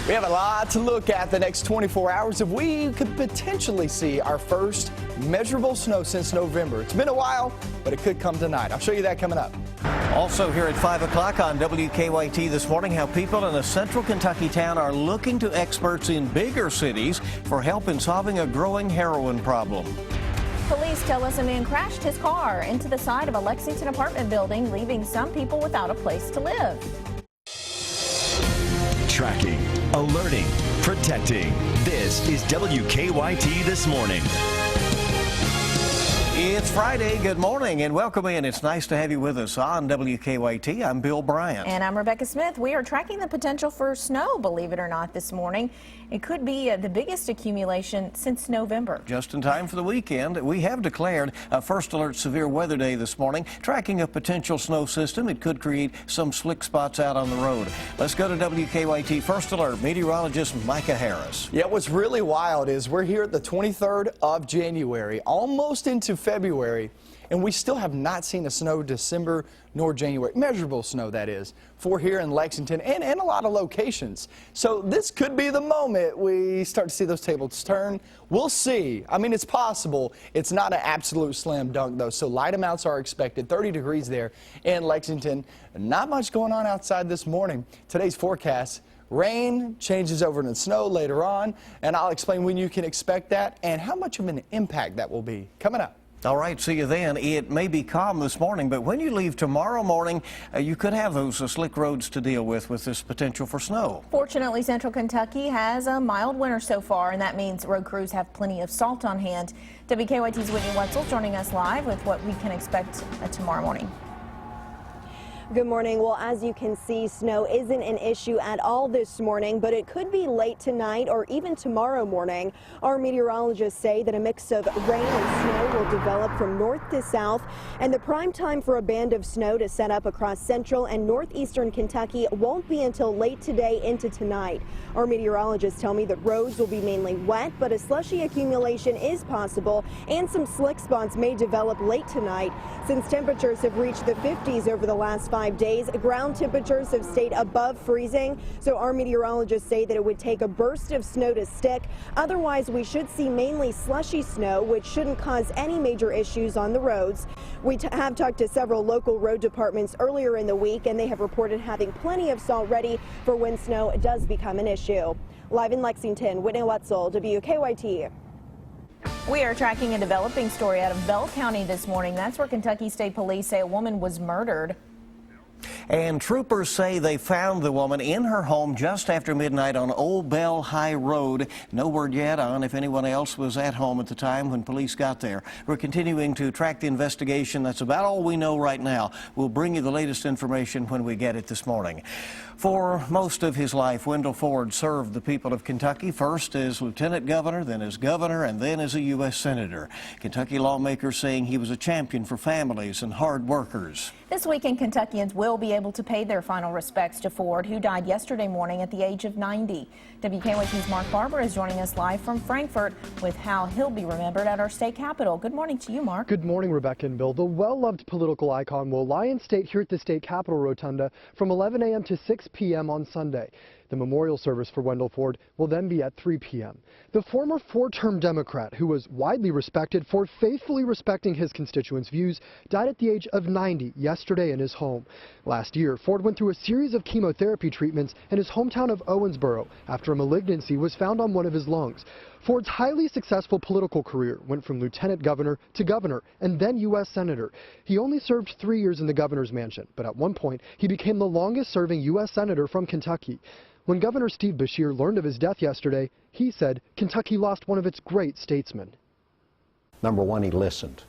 We have a lot to look at the next 24 hours if we could potentially see our first measurable snow since November. It's been a while, but it could come tonight. I'll show you that coming up. Also here at 5 o'clock on WKYT this morning, how people in a central Kentucky town are looking to experts in bigger cities for help in solving a growing heroin problem. Police tell us a man crashed his car into the side of a Lexington apartment building, leaving some people without a place to live. Tracking, alerting, protecting. This is WKYT This Morning. It's Friday. Good morning and welcome in. It's nice to have you with us on WKYT. I'm Bill Bryant. And I'm Rebecca Smith. We are tracking the potential for snow, believe it or not, this morning. It could be the biggest accumulation since November. Just in time for the weekend, we have declared a first alert severe weather day this morning, tracking a potential snow system. It could create some slick spots out on the road. Let's go to WKYT First Alert meteorologist Micah Harris. Yeah, what's really wild is we're here at the 23rd of January, almost into February, and we still have not seen a snow December nor January, measurable snow that is, for here in Lexington and a lot of locations. So this could be the moment we start to see those tables turn. We'll see. I mean, it's possible. It's not an absolute slam dunk though, so light amounts are expected. 30 degrees there in Lexington. Not much going on outside this morning. Today's forecast: rain changes over to snow later on, and I'll explain when you can expect that and how much of an impact that will be coming up. All right, see you then. It may be calm this morning, but when you leave tomorrow morning, you could have those slick roads to deal with this potential for snow. Fortunately, central Kentucky has a mild winter so far, and that means road crews have plenty of salt on hand. WKYT's Whitney Wetzel joining us live with what we can expect tomorrow morning. Good morning. Well, as you can see, snow isn't an issue at all this morning, but it could be late tonight or even tomorrow morning. Our meteorologists say that a mix of rain and snow will develop from north to south, and the prime time for a band of snow to set up across central and northeastern Kentucky won't be until late today into tonight. Our meteorologists tell me that roads will be mainly wet, but a slushy accumulation is possible, and some slick spots may develop late tonight. Since temperatures have reached the 50s over the last 5 days, ground temperatures have stayed above freezing, so our meteorologists say that it would take a burst of snow to stick. Otherwise, we should see mainly slushy snow, which shouldn't cause any major issues on the roads. We have talked to several local road departments earlier in the week, and they have reported having plenty of salt ready for when snow does become an issue. Live in Lexington, Whitney Wetzel, WKYT. We are tracking a developing story out of Bell County this morning. That's where Kentucky State Police say a woman was murdered. And troopers say they found the woman in her home just after midnight on Old Bell High Road. No word yet on if anyone else was at home at the time when police got there. We're continuing to track the investigation. That's about all we know right now. We'll bring you the latest information when we get it this morning. For most of his life, Wendell Ford served the people of Kentucky, first as lieutenant governor, then as governor, and then as a U.S. senator. Kentucky lawmakers saying he was a champion for families and hard workers. This weekend, Kentuckians will be able to pay their final respects to Ford, who died yesterday morning at the age of 90. WKYT's Mark Barber is joining us live from Frankfort with how he'll be remembered at our state capitol. Good morning to you, Mark. Good morning, Rebecca and Bill. The well-loved political icon will lie in state here at the state capitol rotunda from 11 a.m. to 6 p.m. on Sunday. The memorial service for Wendell Ford will then be at 3 p.m. The former four-term Democrat, who was widely respected for faithfully respecting his constituents' views, died at the age of 90 yesterday in his home. Last year, Ford went through a series of chemotherapy treatments in his hometown of Owensboro after a malignancy was found on one of his lungs. Ford's highly successful political career went from lieutenant governor to governor and then U.S. senator. He only served 3 years in the governor's mansion, but at one point he became the longest-serving U.S. senator from Kentucky. When Governor Steve Beshear learned of his death yesterday, he said Kentucky lost one of its great statesmen. Number one, he listened.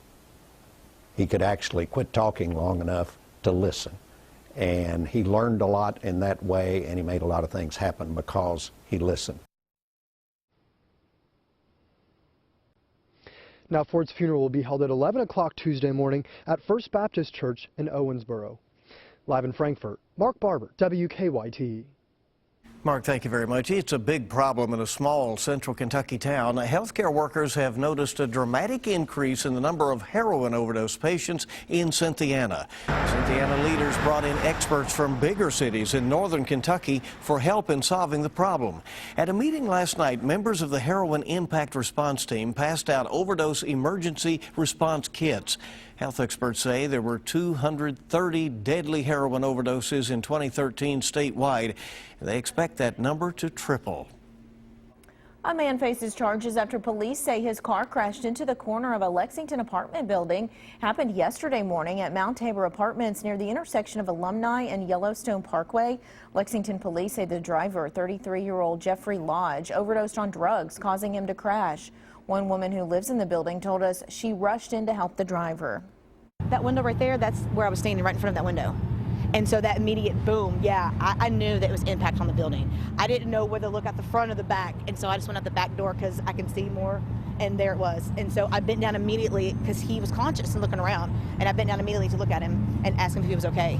He could actually quit talking long enough to listen. And he learned a lot in that way, and he made a lot of things happen because he listened. Now, Ford's funeral will be held at 11 o'clock Tuesday morning at First Baptist Church in Owensboro. Live in Frankfort, Mark Barber, WKYT. Mark, thank you very much. It's a big problem in a small central Kentucky town. Healthcare workers have noticed a dramatic increase in the number of heroin overdose patients in Cynthiana. Cynthiana leaders brought in experts from bigger cities in northern Kentucky for help in solving the problem. At a meeting last night, members of the Heroin Impact Response Team passed out overdose emergency response kits. Health experts say there were 230 deadly heroin overdoses in 2013 statewide. They expect that number to triple. A man faces charges after police say his car crashed into the corner of a Lexington apartment building. Happened yesterday morning at Mount Tabor Apartments near the intersection of Alumni and Yellowstone Parkway. Lexington police say the driver, 33-year-old Jeffrey Lodge, overdosed on drugs, causing him to crash. One woman who lives in the building told us she rushed in to help the driver. That window right there, that's where I was standing, right in front of that window. And so that immediate boom, yeah, I knew that it was impact on the building. I didn't know whether to look at the front or the back, and so I just went out the back door because I can see more, and there it was. And so I bent down immediately because he was conscious and looking around, and I bent down immediately to look at him and ask him if he was okay.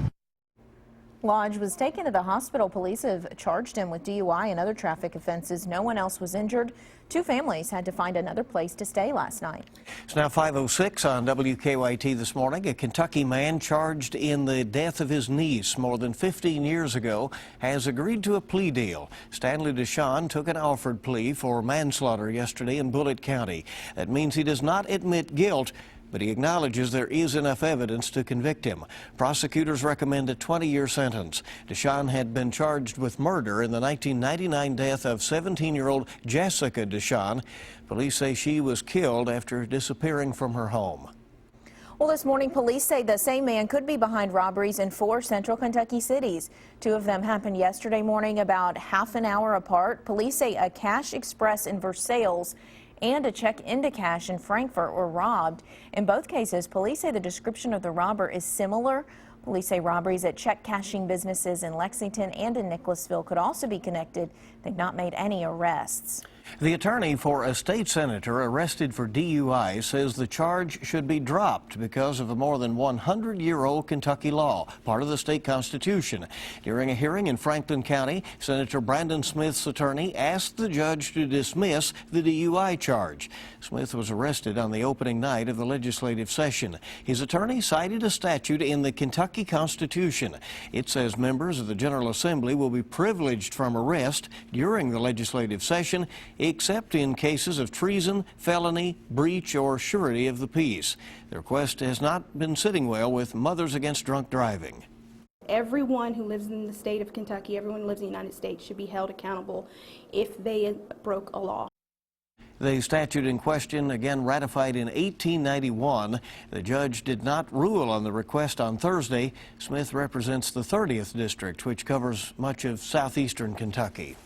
Lodge was taken to the hospital. Police have charged him with DUI and other traffic offenses. No one else was injured. Two families had to find another place to stay last night. It's now 5:06 on WKYT this morning. A Kentucky man charged in the death of his niece more than 15 years ago has agreed to a plea deal. Stanley Deshawn took an offered plea for manslaughter yesterday in Bullitt County. That means he does not admit guilt, but he acknowledges there is enough evidence to convict him. Prosecutors recommend a 20-year sentence. Deshawn had been charged with murder in the 1999 death of 17-year-old Jessica Deshawn. Police say she was killed after disappearing from her home. Well, this morning, police say the same man could be behind robberies in 4 central Kentucky cities. 2 of them happened yesterday morning about half an hour apart. Police say a Cash Express in Versailles and a check into cash in Frankfort were robbed. In both cases, police say the description of the robber is similar. Police say robberies at check cashing businesses in Lexington and in Nicholasville could also be connected. They've not made any arrests. The attorney for a state senator arrested for DUI says the charge should be dropped because of a more than 100-year-old Kentucky law, part of the state constitution. During a hearing in Franklin County, Senator Brandon Smith's attorney asked the judge to dismiss the DUI charge. Smith was arrested on the opening night of the legislative session. His attorney cited a statute in the Kentucky Constitution. It says members of the General Assembly will be privileged from arrest during the legislative session, except in cases of treason, felony, breach, or surety of the peace. The request has not been sitting well with Mothers Against Drunk Driving. Everyone who lives in the state of Kentucky, everyone who lives in the United States should be held accountable if they broke a law. The statute in question, again ratified in 1891. The judge did not rule on the request on Thursday. Smith represents the 30th District, which covers much of southeastern Kentucky.